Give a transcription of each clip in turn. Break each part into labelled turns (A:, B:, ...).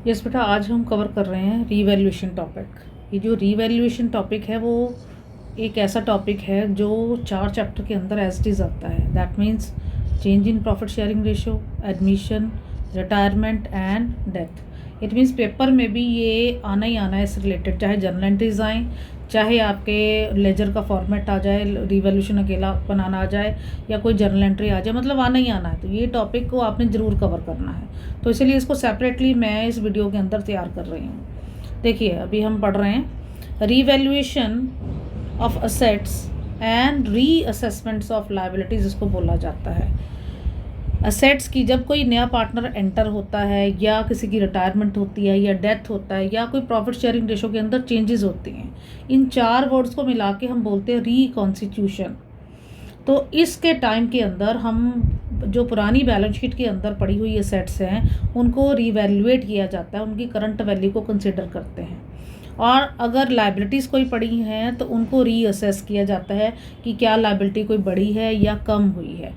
A: Yes बेटा, आज हम कवर कर रहे हैं रीवैल्यूएशन टॉपिक। ये जो रीवैल्यूएशन टॉपिक है वो एक ऐसा टॉपिक है जो 4 चैप्टर के अंदर एज इट इज़ आता है। That means change in profit sharing ratio, admission, retirement and death. It means paper में भी ये आना ही आना है इससे रिलेटेड, चाहे जर्नल एंट्रीज आएँ, चाहे आपके लेजर का फॉर्मेट आ जाए, रिवैल्यूएशन अकेला बनाना आ जाए, या कोई जर्नल एंट्री आ जाए, मतलब आना ही आना है। तो ये टॉपिक को आपने ज़रूर कवर करना है, तो इसलिए इसको सेपरेटली मैं इस वीडियो के अंदर तैयार कर रही हूँ। देखिए, अभी हम पढ़ रहे हैं revaluation of assets and reassessments of liabilities, इसको बोला जाता है। असेट्स की जब कोई नया पार्टनर एंटर होता है, या किसी की रिटायरमेंट होती है, या डेथ होता है, या कोई प्रॉफिट शेयरिंग रेशो के अंदर चेंजेस होती हैं, इन 4 वर्ड्स को मिला के हम बोलते हैं रिकॉन्स्टिट्यूशन। तो इसके टाइम के अंदर हम जो पुरानी बैलेंस शीट के अंदर पड़ी हुई असेट्स हैं उनको रीवैल्यूएट किया जाता है, उनकी करंट वैल्यू को कंसिडर करते हैं। और अगर लायबिलिटीज़ कोई पड़ी हैं तो उनको रीअसेस किया जाता है कि क्या लायबिलिटी कोई बढ़ी है या कम हुई है।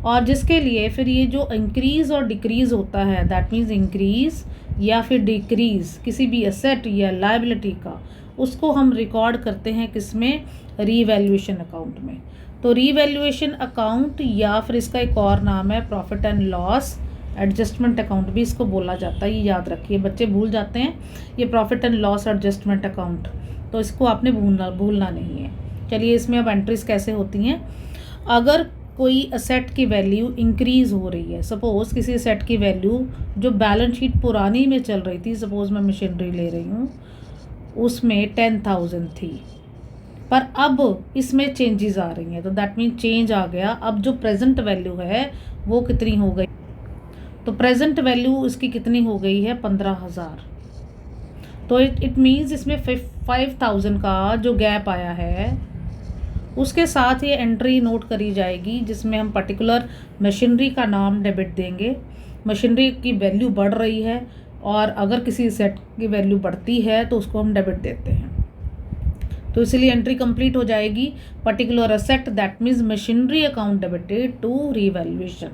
A: और जिसके लिए फिर ये जो इंक्रीज़ और डिक्रीज़ होता है, दैट मीन्स इंक्रीज़ या फिर डिक्रीज़ किसी भी एसेट या लायबिलिटी का, उसको हम रिकॉर्ड करते हैं किसमें, रीवैल्यूएशन अकाउंट में। तो रीवैल्यूएशन अकाउंट या फिर इसका एक और नाम है profit and loss adjustment account भी इसको बोला जाता है। ये याद रखिए, बच्चे भूल जाते हैं ये profit and loss adjustment account, तो इसको आपने भूलना नहीं है। चलिए, इसमें अब एंट्रीज कैसे होती हैं। अगर कोई असेट की वैल्यू इंक्रीज़ हो रही है, सपोज़ किसी असेट की वैल्यू जो बैलेंस शीट पुरानी में चल रही थी, सपोज़ मैं मशीनरी ले रही हूँ, उसमें 10,000 थी, पर अब इसमें चेंजेस आ रही हैं, तो दैट मीन चेंज आ गया। अब जो प्रेजेंट वैल्यू है वो कितनी हो गई, तो प्रेजेंट वैल्यू इसकी कितनी हो गई है, 15,000। तो इट मीन्स इसमें 5,000 का जो गैप आया है उसके साथ ये एंट्री नोट करी जाएगी, जिसमें हम पर्टिकुलर मशीनरी का नाम डेबिट देंगे। मशीनरी की वैल्यू बढ़ रही है, और अगर किसी सेट की वैल्यू बढ़ती है तो उसको हम डेबिट देते हैं। तो इसलिए एंट्री कंप्लीट हो जाएगी, particular asset that means machinery account debited to revaluation.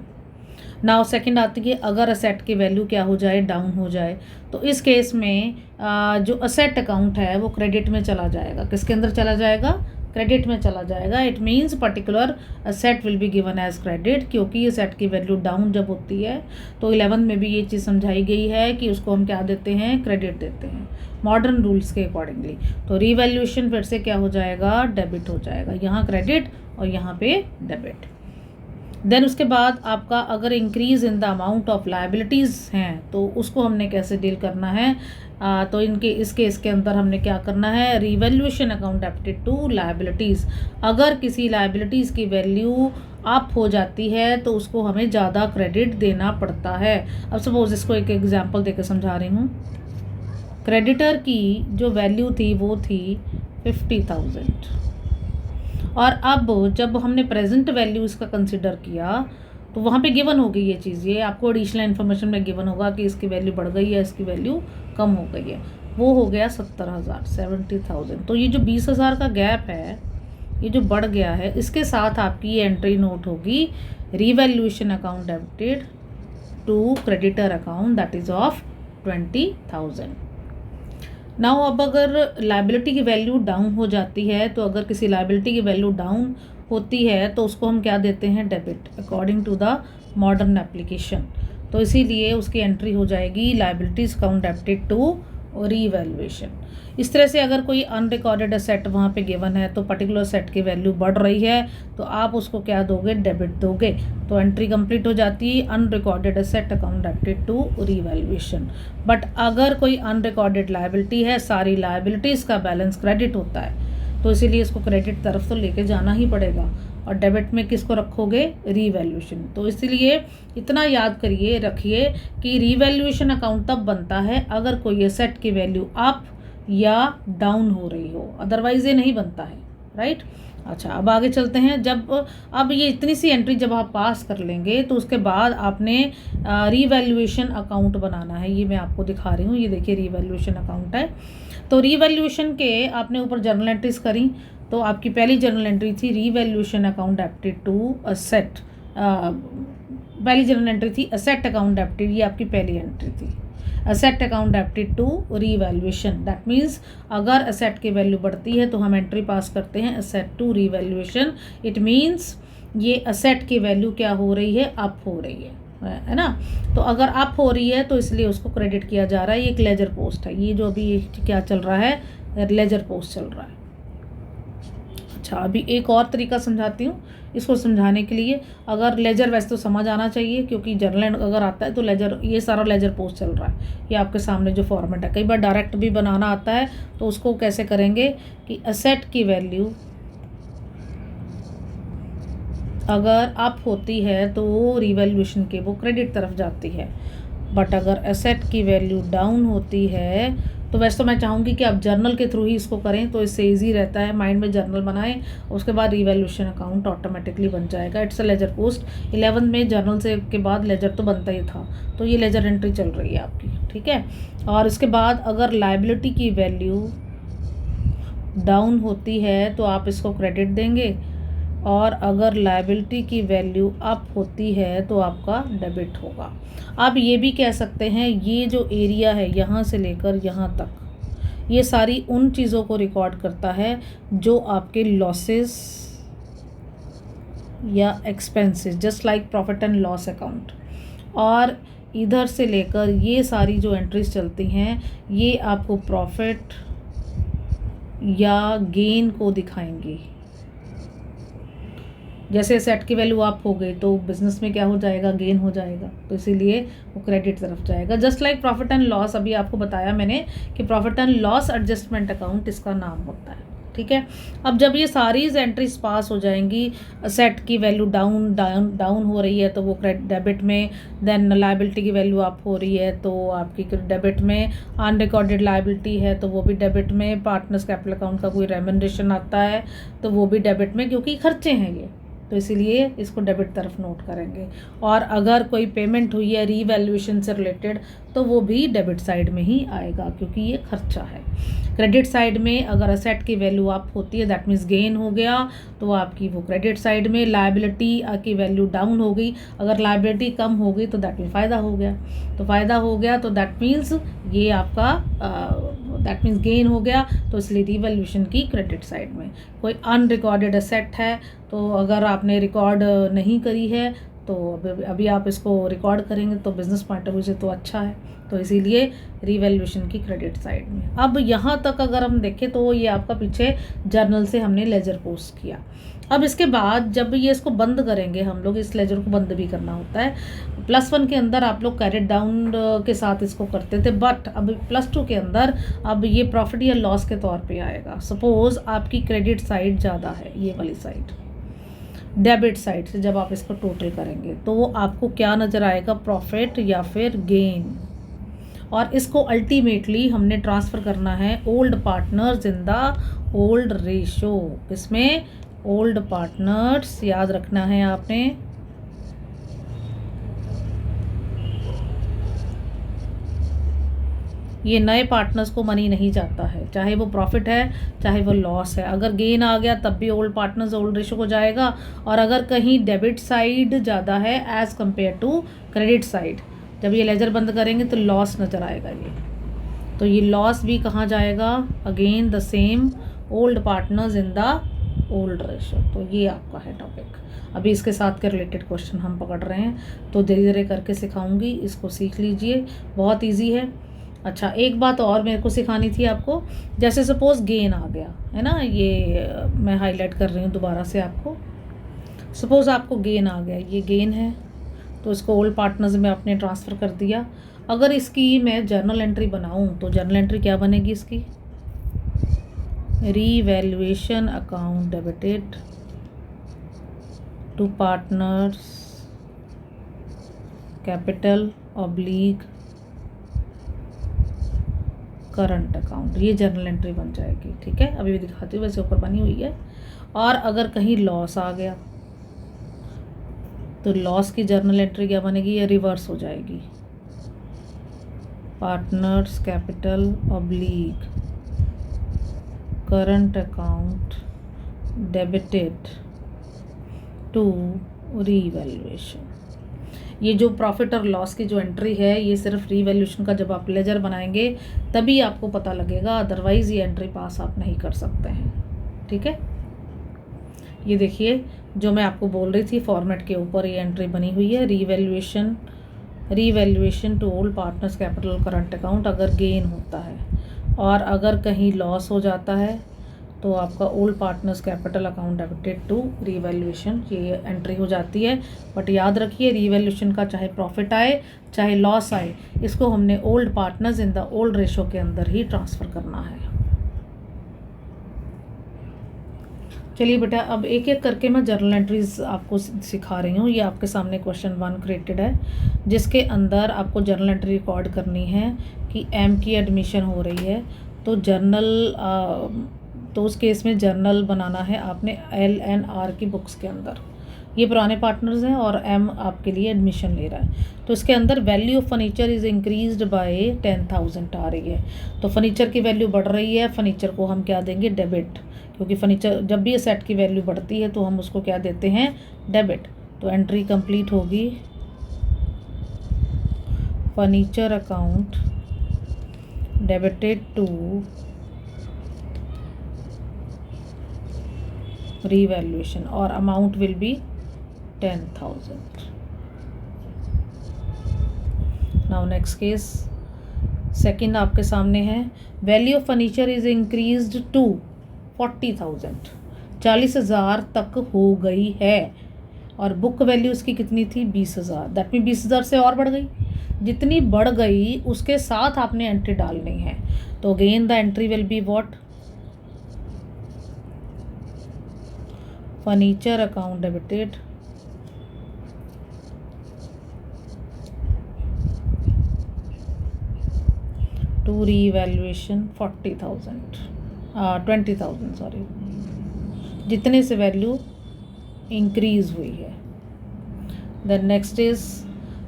A: Now second आती है, अगर असेट की वैल्यू क्या हो जाए, डाउन हो जाए, तो इस केस में जो असेट अकाउंट है वो क्रेडिट में चला जाएगा। किसके अंदर चला जाएगा, क्रेडिट में चला जाएगा। It means particular asset will be given as credit, क्योंकि असेट की वैल्यू डाउन जब होती है तो 11 में भी ये चीज़ समझाई गई है कि उसको हम क्या देते हैं, क्रेडिट देते हैं मॉडर्न रूल्स के अकॉर्डिंगली। तो रीवैल्यूएशन फिर से क्या हो जाएगा, डेबिट हो जाएगा, यहाँ क्रेडिट और यहाँ पे डेबिट। देन उसके बाद आपका अगर increase in the amount of liabilities हैं तो उसको हमने कैसे डील करना है, तो इस केस के अंदर हमने क्या करना है, revaluation account debited to liabilities. अगर किसी लायबिलिटीज़ की वैल्यू अप हो जाती है तो उसको हमें ज़्यादा क्रेडिट देना पड़ता है। अब सपोज इसको एक एग्जांपल देकर समझा रही हूँ। क्रेडिटर की जो वैल्यू थी वो थी 50,000, और अब जब हमने प्रेजेंट वैल्यू इसका कंसिडर किया तो वहाँ पे गिवन हो गई ये चीज़, ये आपको एडिशनल इन्फॉर्मेशन में गिवन होगा कि इसकी वैल्यू बढ़ गई है, इसकी वैल्यू कम हो गई है। वो हो गया 70,000। तो ये जो 20,000 का गैप है, ये जो बढ़ गया है, इसके साथ आपकी ये एंट्री नोट होगी, revaluation account debited to creditor account that is of 20,000। Now अब अगर लायबिलिटी की वैल्यू डाउन हो जाती है, तो अगर किसी लायबिलिटी की वैल्यू डाउन होती है तो उसको हम क्या देते हैं, debit, according to the modern application. तो इसीलिए उसकी एंट्री हो जाएगी liabilities account debited to revaluation. इस तरह से अगर कोई अनरिकॉर्डेड असेट वहाँ पे गिवन है तो पर्टिकुलर सेट की वैल्यू बढ़ रही है तो आप उसको क्या दोगे, डेबिट दोगे। तो एंट्री कंप्लीट हो जाती है unrecorded asset account debited to revaluation. But अगर कोई अनरिकॉर्डेड लायबिलिटी है, सारी लायबिलिटीज़ का बैलेंस क्रेडिट होता है, तो इसीलिए इसको क्रेडिट तरफ तो लेके जाना ही पड़ेगा, और डेबिट में किसको रखोगे, रीवैल्यूएशन। तो इसलिए इतना याद करिए, रखिए कि रीवैल्यूएशन अकाउंट तब बनता है अगर कोई एसेट की वैल्यू अप या डाउन हो रही हो, अदरवाइज ये नहीं बनता है, राइट। अच्छा, अब आगे चलते हैं। अब ये इतनी सी एंट्री जब आप पास कर लेंगे तो उसके बाद आपने रीवैल्यूएशन अकाउंट बनाना है। ये मैं आपको दिखा रही हूँ, ये देखिए रीवैल्यूएशन अकाउंट है। तो रीवैल्यूएशन के आपने ऊपर जर्नल एंट्रीज करी, तो आपकी पहली जर्नल एंट्री थी revaluation account debited to asset, पहली जर्नल एंट्री थी असेट अकाउंट डेबिटेड, ये आपकी पहली एंट्री थी। Asset account debited to revaluation, that means अगर असेट की वैल्यू बढ़ती है तो हम एंट्री पास करते हैं asset to revaluation. It means ये असेट की वैल्यू क्या हो रही है, अप हो रही है ना। तो अगर अप हो रही है तो इसलिए उसको क्रेडिट किया जा रहा है। ये एक लेजर पोस्ट है, ये जो अभी क्या चल रहा है, लेजर पोस्ट चल रहा है। अच्छा, अभी एक और तरीका समझाती हूँ। इसको समझाने के लिए, अगर लेजर वैसे तो समझ आना चाहिए क्योंकि जर्नल अगर आता है तो लेजर, ये सारा लेजर पोस्ट चल रहा है, ये आपके सामने जो फॉर्मेट है। कई बार डायरेक्ट भी बनाना आता है, तो उसको कैसे करेंगे कि असेट की वैल्यू अगर अप होती है तो वो रिवैल्यूएशन के वो क्रेडिट तरफ जाती है, बट अगर एसेट की वैल्यू डाउन होती है तो वैसे तो मैं चाहूँगी कि आप जर्नल के थ्रू ही इसको करें, तो इससे इजी रहता है। माइंड में जर्नल बनाएं, उसके बाद रिवैल्यूएशन अकाउंट ऑटोमेटिकली बन जाएगा। It's a laser post. 11th में जर्नल से के बाद लेजर तो बनता ही था, तो ये लेजर एंट्री चल रही है आपकी, ठीक है। और इसके बाद अगर लायबिलिटी की वैल्यू डाउन होती है तो आप इसको क्रेडिट देंगे, और अगर लायबिलिटी की वैल्यू अप होती है तो आपका डेबिट होगा। आप ये भी कह सकते हैं ये जो एरिया है यहाँ से लेकर यहाँ तक, ये सारी उन चीज़ों को रिकॉर्ड करता है जो आपके लॉसेस या expenses, just like profit and loss account. और इधर से लेकर ये सारी जो एंट्रीज चलती हैं ये आपको प्रॉफिट या गेन को दिखाएंगी। जैसे सेट की वैल्यू अप हो गई तो बिजनेस में क्या हो जाएगा, गेन हो जाएगा, तो इसीलिए वो क्रेडिट तरफ जाएगा। Just like profit and loss, अभी आपको बताया मैंने कि profit and loss adjustment account इसका नाम होता है, ठीक है। अब जब ये सारी एंट्रीज पास हो जाएंगी, सेट की वैल्यू डाउन हो रही है तो वो डेबिट में, देन लायबिलिटी की वैल्यू अप हो रही है तो आपकी डेबिट में, अनरिकॉर्डेड लायबिलिटी है तो वो भी डेबिट में, पार्टनर्स कैपिटल अकाउंट का कोई रेमनरेशन आता है तो वो भी डेबिट में, क्योंकि खर्चे हैं ये, तो इसीलिए इसको डेबिट तरफ नोट करेंगे। और अगर कोई पेमेंट हुई है रीवैल्यूएशन से रिलेटेड तो वो भी डेबिट साइड में ही आएगा क्योंकि ये खर्चा है। क्रेडिट साइड में अगर असेट की वैल्यू अप होती है दैट मीन्स गेन हो गया, तो आपकी वो क्रेडिट साइड में। लायबिलिटी की वैल्यू डाउन हो गई, अगर लायबिलिटी कम हो गई तो दैट मीन्स फ़ायदा हो गया, तो फ़ायदा हो गया तो दैट मीन्स ये आपका दैट मीन्स गेन हो गया, तो इसलिए रिवैल्यूएशन की क्रेडिट साइड में। कोई अनरिकॉर्डेड असेट है तो अगर आपने रिकॉर्ड नहीं करी है तो अभी आप इसको रिकॉर्ड करेंगे तो बिज़नेस पॉइंट ऑफ व्यू से तो अच्छा है, तो इसीलिए रिवैल्यूएशन की क्रेडिट साइड में। अब यहाँ तक अगर हम देखें तो ये आपका पीछे जर्नल से हमने लेजर पोस्ट किया। अब इसके बाद जब ये इसको बंद करेंगे हम लोग, इस लेजर को बंद भी करना होता है। +1 के अंदर आप लोग कैरेट डाउन के साथ इसको करते थे, बट अब +2 के अंदर अब ये प्रॉफिट या लॉस के तौर पे आएगा। सपोज़ आपकी क्रेडिट साइड ज़्यादा है, ये वाली साइड, डेबिट साइड से जब आप इसको टोटल करेंगे तो वो आपको क्या नज़र आएगा, प्रॉफिट या फिर गेन। और इसको अल्टीमेटली हमने ट्रांसफ़र करना है old partners in the old ratio. इसमें ओल्ड पार्टनर्स याद रखना है आपने, ये नए पार्टनर्स को मनी नहीं जाता है, चाहे वो प्रॉफिट है चाहे वो लॉस है। अगर गेन आ गया तब भी ओल्ड पार्टनर्स ओल्ड रेशो को जाएगा, और अगर कहीं डेबिट साइड ज़्यादा है as compare to credit side, जब ये लेजर बंद करेंगे तो लॉस नज़र आएगा ये, तो ये लॉस भी कहाँ जाएगा, again the same old partners in the old ratio. तो ये आपका है टॉपिक। अभी इसके साथ के रिलेटेड क्वेश्चन हम पकड़ रहे हैं, तो धीरे धीरे करके सिखाऊंगी, इसको सीख लीजिए, बहुत ईजी है। अच्छा, एक बात और मेरे को सिखानी थी आपको, जैसे सपोज़ गेन आ गया है ना, ये मैं हाईलाइट कर रही हूँ दोबारा से आपको। सपोज़ आपको गेन आ गया, ये गेन है तो इसको ओल्ड पार्टनर्स में आपने ट्रांसफ़र कर दिया। अगर इसकी मैं जर्नल एंट्री बनाऊँ तो जर्नल एंट्री क्या बनेगी इसकी, revaluation account debited to partners capital oblique current account, ये जर्नल एंट्री बन जाएगी, ठीक है। अभी भी दिखाती हूँ, वैसे ऊपर बनी हुई है। और अगर कहीं लॉस आ गया तो लॉस की जर्नल एंट्री क्या बनेगी, ये रिवर्स हो जाएगी, partners capital oblique current account debited to revaluation. ये जो प्रॉफिट और लॉस की जो एंट्री है ये सिर्फ रीवैल्यूएशन का जब आप लेजर बनाएंगे तभी आपको पता लगेगा, अदरवाइज़ ये एंट्री पास आप नहीं कर सकते हैं। ठीक है, ये देखिए जो मैं आपको बोल रही थी फॉर्मेट के ऊपर ये एंट्री बनी हुई है, revaluation to old partners capital current account अगर गेन होता है, और अगर कहीं लॉस हो जाता है तो आपका old partners capital account debited to revaluation, ये एंट्री हो जाती है। बट याद रखिए रीवैल्यूएशन का चाहे प्रॉफिट आए चाहे लॉस आए, इसको हमने old partners in the old ratio के अंदर ही ट्रांसफ़र करना है। चलिए बेटा, अब एक एक करके मैं जर्नल एंट्रीज आपको सिखा रही हूँ। ये आपके सामने क्वेश्चन 1 क्रिएटेड है, जिसके अंदर आपको जर्नल एंट्री रिकॉर्ड करनी है कि एम की एडमिशन हो रही है, तो तो उस केस में जर्नल बनाना है आपने LNR की बुक्स के अंदर। ये पुराने पार्टनर्स हैं और एम आपके लिए एडमिशन ले रहा है, तो इसके अंदर value of furniture is increased by 10,000 आ रही है। तो फर्नीचर की वैल्यू बढ़ रही है, फर्नीचर को हम क्या देंगे, डेबिट, क्योंकि फर्नीचर जब भी सेट की वैल्यू बढ़ती है तो हम उसको क्या देते हैं, डेबिट। तो एंट्री कंप्लीट होगी, furniture account debited to revaluation और amount will be 10,000. Now next case, second आपके सामने है, value of furniture is increased to 40,000, 40,000 तक हो गई है, और बुक वैल्यू उसकी कितनी थी, 20,000। दैट मीन 20,000 से और बढ़ गई, जितनी बढ़ गई उसके साथ आपने एंट्री डालनी है। तो again the entry will be what, furniture account debited to revaluation 20,000 sorry, जितने से वैल्यू इंक्रीज हुई है। Then next is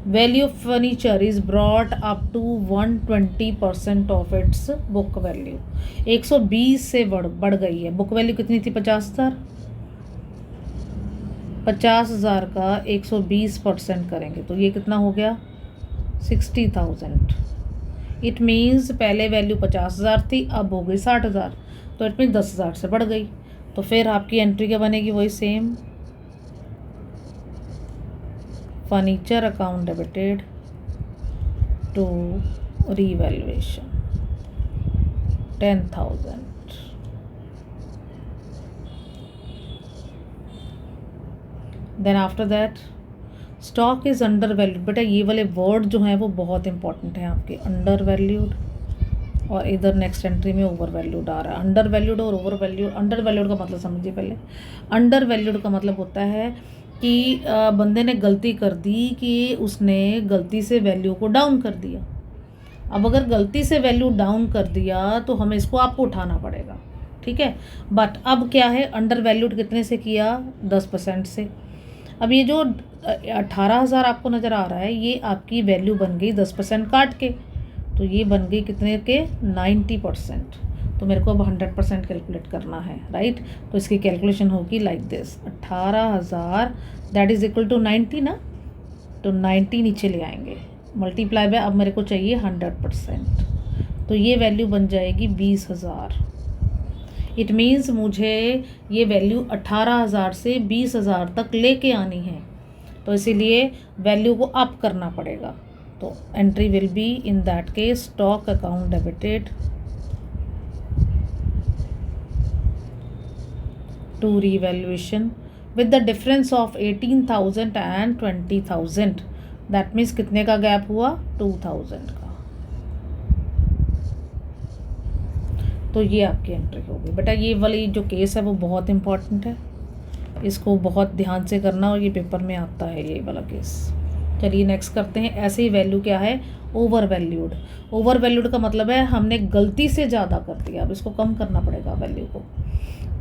A: value of furniture is brought up to 120% of its book value, 120 से बढ़ गई है। बुक वैल्यू कितनी थी, 50,000, 50,000 का 120% करेंगे तो ये कितना हो गया, 60,000। इट मीन्स पहले वैल्यू 50,000 थी, अब हो गई 60,000, तो इट मीन 10,000 से बढ़ गई। तो फिर आपकी एंट्री क्या बनेगी, वही same, furniture account debited to revaluation 10,000। Then after that stock is under valued. बेटा ये वाले वर्ड जो हैं वो बहुत इंपॉर्टेंट हैं आपके, अंडर वैल्यूड और इधर नेक्स्ट एंट्री में ओवर वैल्यूड आ रहा है। अंडर वैल्यूड और ओवर वैल्यूड, अंडर वैल्यूड का मतलब समझिए पहले। अंडर वैल्यूड का मतलब होता है कि बंदे ने गलती कर दी कि उसने गलती से वैल्यू को डाउन कर दिया। अब अगर गलती से वैल्यू डाउन कर दिया तो हमें इसको आपको उठाना पड़ेगा, ठीक है। बट अब क्या है, अंडर वैल्यूड कितने से किया, 10% से। अब ये जो 18,000 आपको नज़र आ रहा है, ये आपकी वैल्यू बन गई 10% काट के, तो ये बन गई कितने के, 90%। तो मेरे को अब 100% कैलकुलेट करना है, राइट। तो इसकी कैलकुलेशन होगी like this, 18,000 that is equal to 90 ना, तो 90 नीचे ले आएंगे, मल्टीप्लाई बाय, अब मेरे को चाहिए 100%, तो ये वैल्यू बन जाएगी 20,000। इट मीन्स मुझे ये वैल्यू 18,000 से 20,000 तक लेके आनी है, तो इसीलिए वैल्यू को अप करना पड़ेगा। तो entry will be in that case stock account debited to revaluation with the difference of 18,000 and 20,000। That means कितने का गैप हुआ, 2,000 का। तो ये आपकी एंट्री होगी। बेटा ये वाली जो केस है वो बहुत इंपॉर्टेंट है, इसको बहुत ध्यान से करना, और ये पेपर में आता है ये वाला केस। चलिए नेक्स्ट करते हैं। ऐसे ही वैल्यू क्या है, ओवर वैल्यूड। ओवर वैल्यूड का मतलब है हमने गलती से ज़्यादा कर दिया, अब इसको कम करना पड़ेगा वैल्यू को।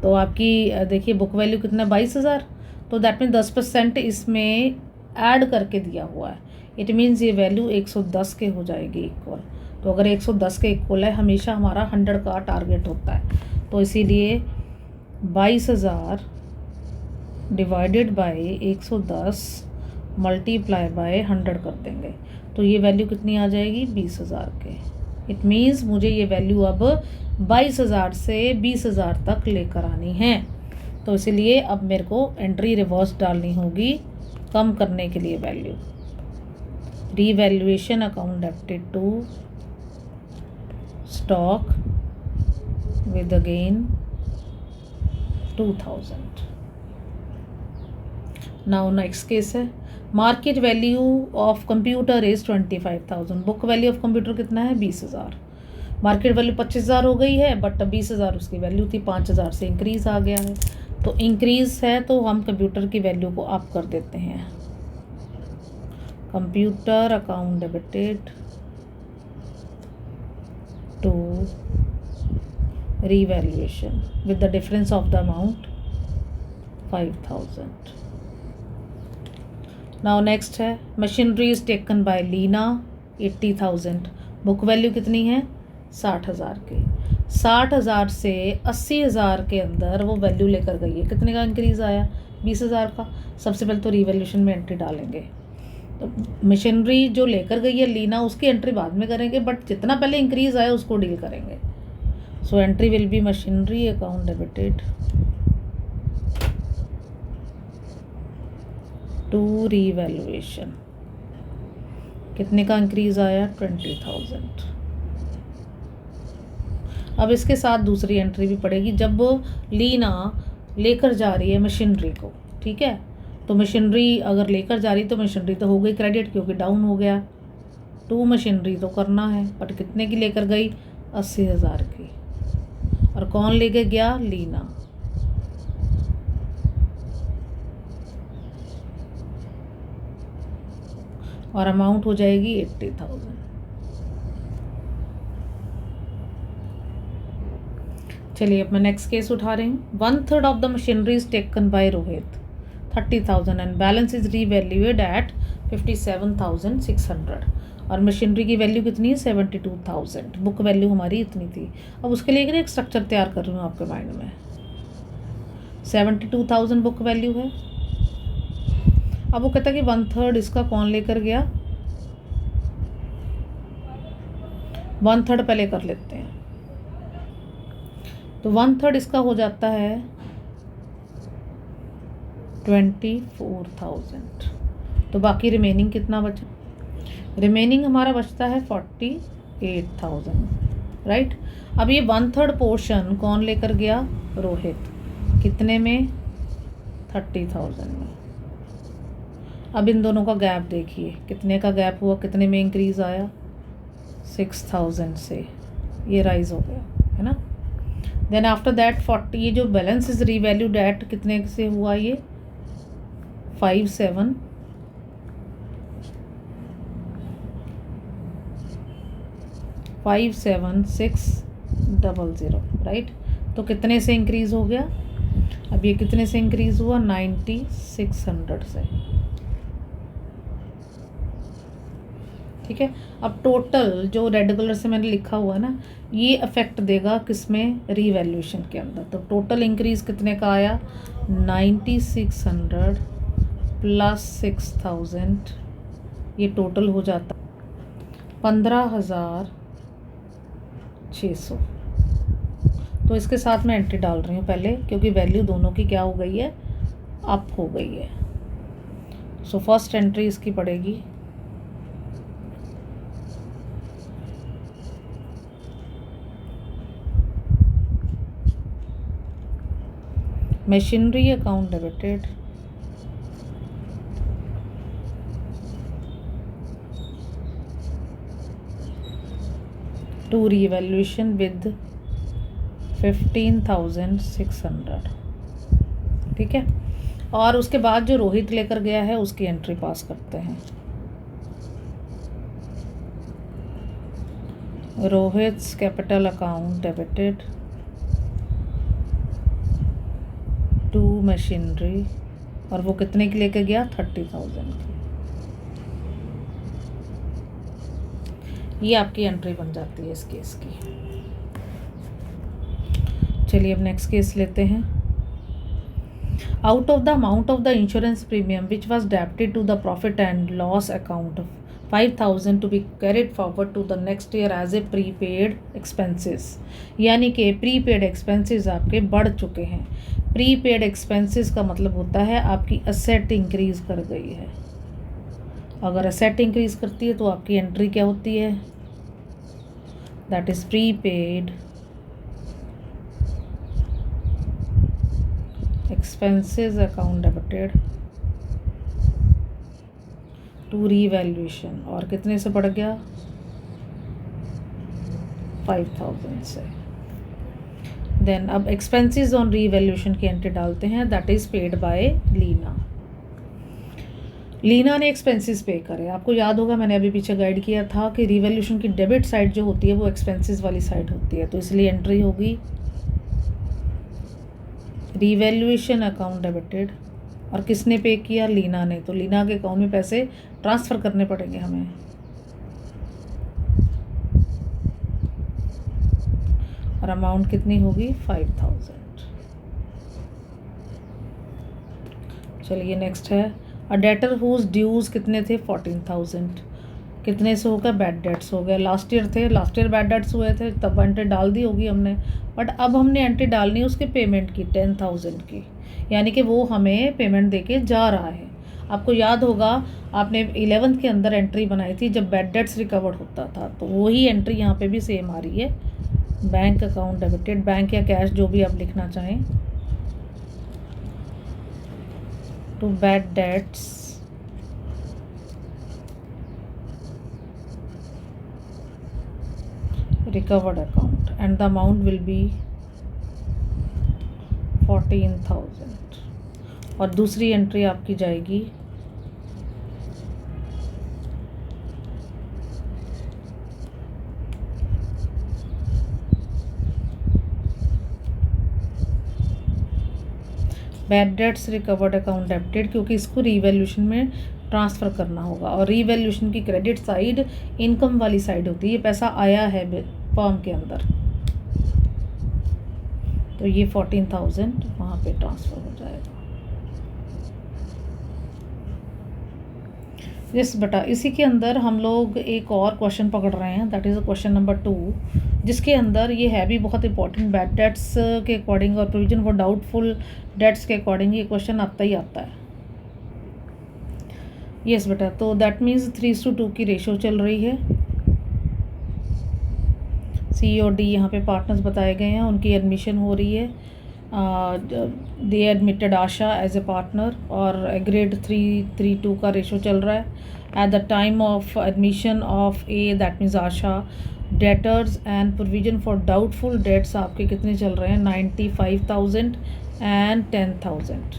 A: तो आपकी देखिए बुक वैल्यू कितना, 22,000, तो दैट मीन 10% इसमें ऐड करके दिया हुआ है। इट मीन्स ये वैल्यू 110 के हो जाएगी इक्वल। तो अगर 110 के इक्वल है, हमेशा हमारा 100 का टारगेट होता है, तो इसीलिए 22,000 डिवाइडेड बाय 110 मल्टीप्लाई बाय 100 कर देंगे तो ये वैल्यू कितनी आ जाएगी 20,000 के। इट मीन्स मुझे ये वैल्यू अब 22,000 से 20,000 तक लेकर आनी है। तो इसीलिए अब मेरे को एंट्री रिवर्स डालनी होगी कम करने के लिए value. Revaluation account debited to stock with again 2,000। Now next case है market value of computer is 25,000। Book value of computer कितना है 20,000। मार्केट वैल्यू 25,000 हो गई है बट 20,000 उसकी वैल्यू थी, 5,000 से इंक्रीज़ आ गया है। तो इंक्रीज़ है तो हम कंप्यूटर की वैल्यू को अप कर देते हैं। Computer account debited to revaluation with the difference of the amount 5,000। Now next है machinery is taken by Leena 80,000। Book value कितनी है 60,000 की। 60,000 से 80,000 के अंदर वो वैल्यू लेकर गई है। कितने का इंक्रीज़ आया 20,000 का। सबसे पहले तो रीवैल्यूएशन में एंट्री डालेंगे। तो मशीनरी जो लेकर गई है लीना उसकी एंट्री बाद में करेंगे बट जितना पहले इंक्रीज़ आया उसको डील करेंगे। So entry will be machinery account debited to revaluation. कितने का इंक्रीज़ आया 20,000। अब इसके साथ दूसरी एंट्री भी पड़ेगी जब लीना लेकर जा रही है मशीनरी को, ठीक है। तो मशीनरी अगर लेकर जा रही तो मशीनरी तो हो गई क्रेडिट क्योंकि डाउन हो गया। टू मशीनरी तो करना है बट कितने की लेकर गई 80,000 की। और कौन लेके गया लीना। और अमाउंट हो जाएगी 80,000। चलिए अब मैं नेक्स्ट केस उठा रही हूँ। 1/3 of the machinery is taken by Rohit 30,000 and balance is revalued at 57,600। और मशीनरी की वैल्यू कितनी है 72,000। बुक वैल्यू हमारी इतनी थी। अब उसके लिए एक स्ट्रक्चर तैयार कर रही हूँ आपके माइंड में। 72,000 बुक वैल्यू है। अब वो कहता है कि 1/3 इसका कौन लेकर गया। 1/3 पहले कर लेते हैं। तो 1/3 इसका हो जाता है 24,000। तो बाकी रिमेनिंग कितना बचा। रिमेनिंग हमारा बचता है 48,000, राइट। अब ये 1/3 पोर्शन कौन लेकर गया रोहित। कितने में 30,000 में। अब इन दोनों का गैप देखिए कितने का गैप हुआ, कितने में इंक्रीज़ आया 6,000 से ये राइज हो गया है ना। देन आफ्टर दैट 40 ये जो बैलेंस इज रीवैल्यूड एट कितने से हुआ ये 57,600, राइट। तो कितने से इंक्रीज़ हो गया। अब ये कितने से इंक्रीज़ हुआ 9,600 से, ठीक है। अब टोटल जो रेड कलर से मैंने लिखा हुआ है ना ये अफेक्ट देगा किसमें रीवैल्यूएशन के अंदर। तो टोटल इंक्रीज़ कितने का आया 9,600 प्लस 6,000 ये टोटल हो जाता 15,600। तो इसके साथ मैं एंट्री डाल रही हूँ पहले क्योंकि वैल्यू दोनों की क्या हो गई है अप हो गई है। सो फर्स्ट एंट्री इसकी पड़ेगी machinery account debited to revaluation with 15,600, ठीक है। और उसके बाद जो रोहित लेकर गया है उसकी एंट्री पास करते हैं। Rohit's capital account debited to machinery और वो कितने की लेके गया 30,000 की। ये आपकी एंट्री बन जाती है इस केस की। चलिए अब नेक्स्ट केस लेते हैं। Out of the amount of the insurance premium which was debited to the profit and loss account, 5,000 to be carried forward to the next year as a prepaid expenses. यानी कि prepaid expenses आपके बढ़ चुके हैं. Prepaid expenses का मतलब होता है आपकी असेट इंक्रीज कर गई है. अगर असेट इंक्रीज करती है तो आपकी एंट्री क्या होती है? That is prepaid expenses account debited to revaluation. और कितने से बढ़ गया? 5,000 से. देन अब एक्सपेंसेस ऑन रीवैल्यूएशन की एंट्री डालते हैं. That is paid by Leena. Leena ने एक्सपेंसेस पे करे. आपको याद होगा मैंने अभी पीछे गाइड किया था कि रीवैल्यूएशन की डेबिट साइड जो होती है वो एक्सपेंसेस वाली साइड होती है, तो इसलिए एंट्री होगी रिवैल्यूएशन अकाउंट डेबिटेड. और किसने पे किया? लीना ने. तो लीना के अकाउंट में पैसे ट्रांसफ़र करने पड़ेंगे हमें. और अमाउंट कितनी होगी? 5,000. चलिए नेक्स्ट है अ डेटर हुज ड्यूज कितने थे? 14,000. कितने से होगा? बैड डेट्स हो गए. लास्ट ईयर थे, लास्ट ईयर बैड डेट्स हुए थे, तब एंट्री डाल दी होगी हमने. बट अब हमने एंट्री डालनी है उसके पेमेंट की 10,000 की, यानी कि वो हमें पेमेंट देके जा रहा है. आपको याद होगा आपने 11th के अंदर एंट्री बनाई थी जब बैड डेट्स रिकवर्ड होता था, तो वही एंट्री यहाँ पे भी सेम आ रही है. बैंक अकाउंट डेबिटेड, बैंक या कैश जो भी आप लिखना चाहें, to bad debts recovered account and the amount will be 14,000. और दूसरी एंट्री आपकी जाएगी bad debts recovered account debited, क्योंकि इसको रीवैल्यूएशन में ट्रांसफ़र करना होगा. और रीवैल्यूएशन की क्रेडिट साइड इनकम वाली साइड होती है. ये पैसा आया है फर्म के अंदर, तो ये 14,000 वहाँ पे ट्रांसफ़र हो जाएगा. यस बेटा, इसी के अंदर हम लोग एक और क्वेश्चन पकड़ रहे हैं. दैट इज़ क्वेश्चन नंबर 2, जिसके अंदर ये है भी बहुत इंपॉर्टेंट. बैड डेट्स के अकॉर्डिंग और प्रोविजन फॉर डाउटफुल डेट्स के अकॉर्डिंग ये क्वेश्चन आता ही आता है. यस बेटा, तो दैट मीन्स 3:2 की रेशो चल रही है. सी और डी यहाँ पे पार्टनर्स बताए गए हैं, उनकी एडमिशन हो रही है. They admitted Asha as a partner और ग्रेड 3:2 का रेशो चल रहा है. At the time of admission of A, that means Asha, debtors and provision for doubtful debts आपके कितने चल रहे हैं? 95,000 एंड 10,000.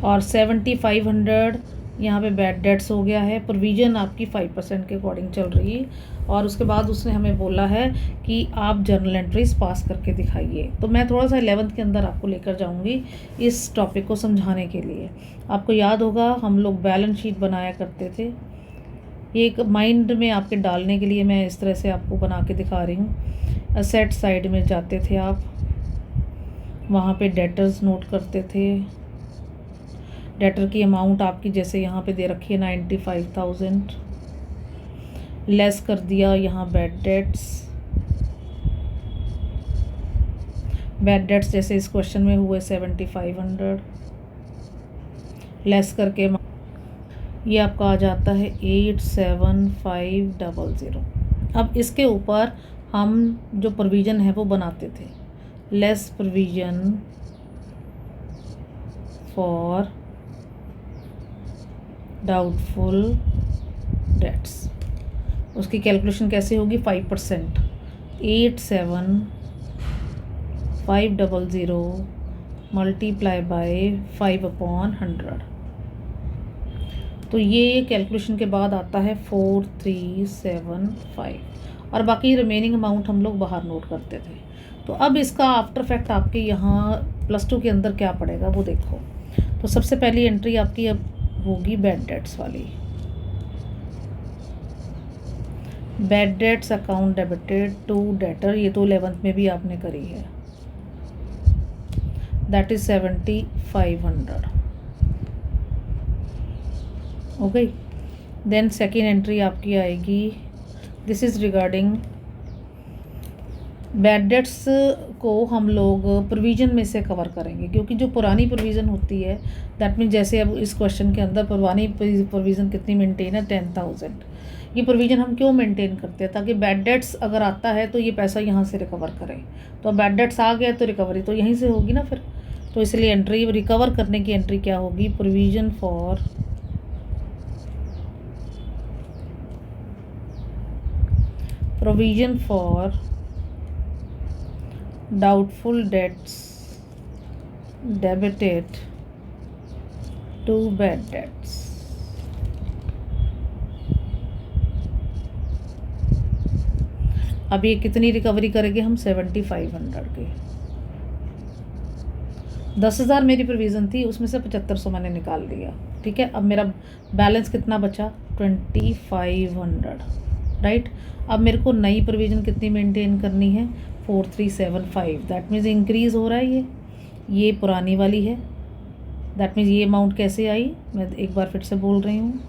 A: और 7,500 यहाँ पे बैड डेट्स हो गया है. प्रोविज़न आपकी 5% के अकॉर्डिंग चल रही है. और उसके बाद उसने हमें बोला है कि आप जर्नल एंट्रीज पास करके दिखाइए. तो मैं थोड़ा सा 11th के अंदर आपको लेकर जाऊंगी इस टॉपिक को समझाने के लिए. आपको याद होगा हम लोग बैलेंस शीट बनाया करते थे. ये एक माइंड में आपके डालने के लिए मैं इस तरह से आपको बना के दिखा रही हूँ. असेट साइड में जाते थे आप, वहाँ पे डेटर्स नोट करते थे. डेटर की अमाउंट आपकी जैसे यहाँ पे दे रखी है 95,000, लेस कर दिया यहाँ बैड डेट्स. बैड डेट्स जैसे इस क्वेश्चन में हुए 7,500, लेस करके ये आपका आ जाता है 8,7,500. अब इसके ऊपर हम जो प्रोविज़न है वो बनाते थे. Less provision for doubtful dates, उसकी कैलकुलेशन कैसे होगी? 5%. 8,7,500 मल्टीप्लाई बाय 5/100. तो ये कैलकुलेशन के बाद आता है 4,375. और बाकी रिमेनिंग अमाउंट हम लोग बाहर नोट करते थे. तो अब इसका आफ्टर इफेक्ट आपके यहाँ +2 के अंदर क्या पड़ेगा वो देखो. तो सबसे पहली एंट्री आपकी अब होगी बैड डेट्स वाली. Bad debts account debited to debtor, ये तो 11th में भी आपने करी है. दैट इज़ 7500 हो गई। देन सेकेंड एंट्री आपकी आएगी, this is regarding bad debts को हम लोग प्रोविज़न में से कवर करेंगे, क्योंकि जो पुरानी प्रोविज़न होती है दैट मीन जैसे अब इस क्वेश्चन के अंदर पुरानी प्रोविज़न कितनी मेंटेन है 10,000। ये प्रोविज़न हम क्यों मेंटेन करते हैं, ताकि बैड डेट्स अगर आता है तो ये पैसा यहाँ से रिकवर करें। तो अब बैड डेट्स आ गया तो रिकवरी तो यहीं से होगी ना फिर, तो इसलिए एंट्री रिकवर करने की एंट्री क्या होगी, provision for doubtful debts debited to bad debts। अब ये कितनी रिकवरी करेंगे हम, 7500 की। 10,000 मेरी प्रोविज़न थी, उसमें से 7500 मैंने निकाल दिया, ठीक है। अब मेरा बैलेंस कितना बचा, 2500, राइट। अब मेरे को नई प्रोविज़न कितनी मेंटेन करनी है, 4375। दैट मीन्स इंक्रीज़ हो रहा है ये पुरानी वाली है। दैट मीन्स ये अमाउंट कैसे आई, मैं एक बार फिर से बोल रही हूँ,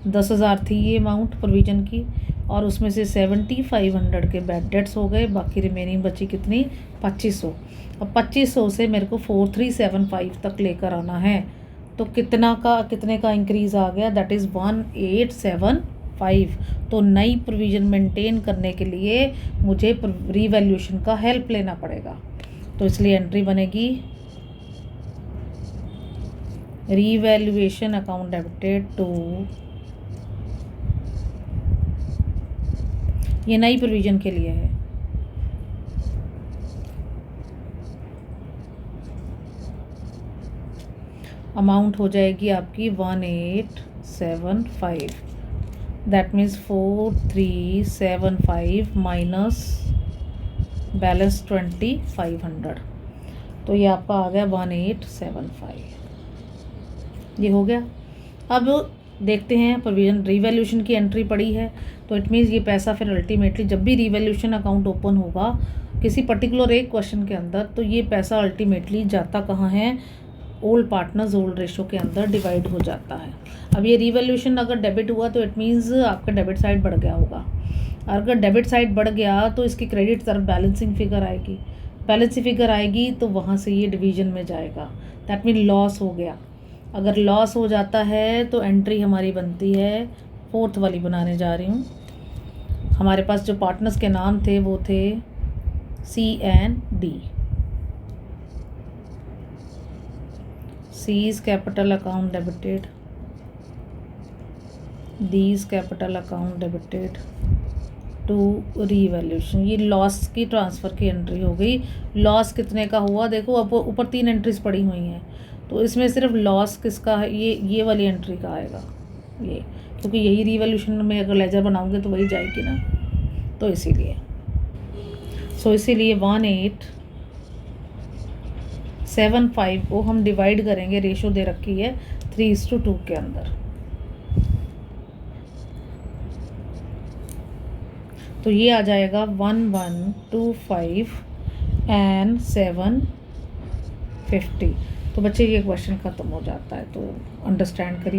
A: 10,000 थी ये अमाउंट प्रोविज़न की, और उसमें से 7500 के बैड डेट्स हो गए, बाकी रिमेनिंग बची कितनी, 2500। अब 2500 से मेरे को 4375 तक लेकर आना है, तो कितने का इंक्रीज़ आ गया, दैट इज़ 1875। तो नई प्रोविज़न मेंटेन करने के लिए मुझे रीवैल्यूएशन का हेल्प लेना पड़ेगा, तो इसलिए एंट्री बनेगी रीवैल्यूएशन अकाउंट डेबिटेड टू, ये नई प्रोविज़न के लिए है, अमाउंट हो जाएगी आपकी 1875। दैट मीन्स 4375 माइनस बैलेंस 2500, तो ये आपका आ गया 1875। ये हो गया। अब देखते हैं प्रोविज़न रीवैल्यूएशन की एंट्री पड़ी है, तो इट मीन्स ये पैसा फिर अल्टीमेटली जब भी रीवैल्यूएशन अकाउंट ओपन होगा किसी पर्टिकुलर एक क्वेश्चन के अंदर, तो ये पैसा अल्टीमेटली जाता कहाँ है, ओल्ड पार्टनर्स ओल्ड रेशो के अंदर डिवाइड हो जाता है। अब ये रीवैल्यूएशन अगर डेबिट हुआ तो इट मीन्स आपका डेबिट साइड बढ़ गया होगा, अगर डेबिट साइड बढ़ गया तो इसकी क्रेडिट तरफ बैलेंसिंग फिगर आएगी, बैलेंसिंग फिगर आएगी तो वहाँ से ये डिवीजन में जाएगा, दैट मीन लॉस हो गया। अगर लॉस हो जाता है तो एंट्री हमारी बनती है, फोर्थ वाली बनाने जा रही हूँ। हमारे पास जो पार्टनर्स के नाम थे वो थे C&D। C is capital account debited, D is capital account debited to revaluation। ये लॉस की ट्रांसफ़र की एंट्री हो गई। लॉस कितने का हुआ, देखो अब ऊपर 3 एंट्रीज पड़ी हुई हैं, तो इसमें सिर्फ लॉस किसका है, ये वाली एंट्री का आएगा ये, क्योंकि यही रीवैल्यूएशन में अगर लेजर बनाऊंगे तो वही जाएगी ना, तो इसीलिए 1875 को हम डिवाइड करेंगे, रेशो दे रखी है 3:2 के अंदर, तो ये आ जाएगा 1125 and 750। तो बच्चे ये क्वेश्चन ख़त्म हो जाता है, तो अंडरस्टैंड करिए।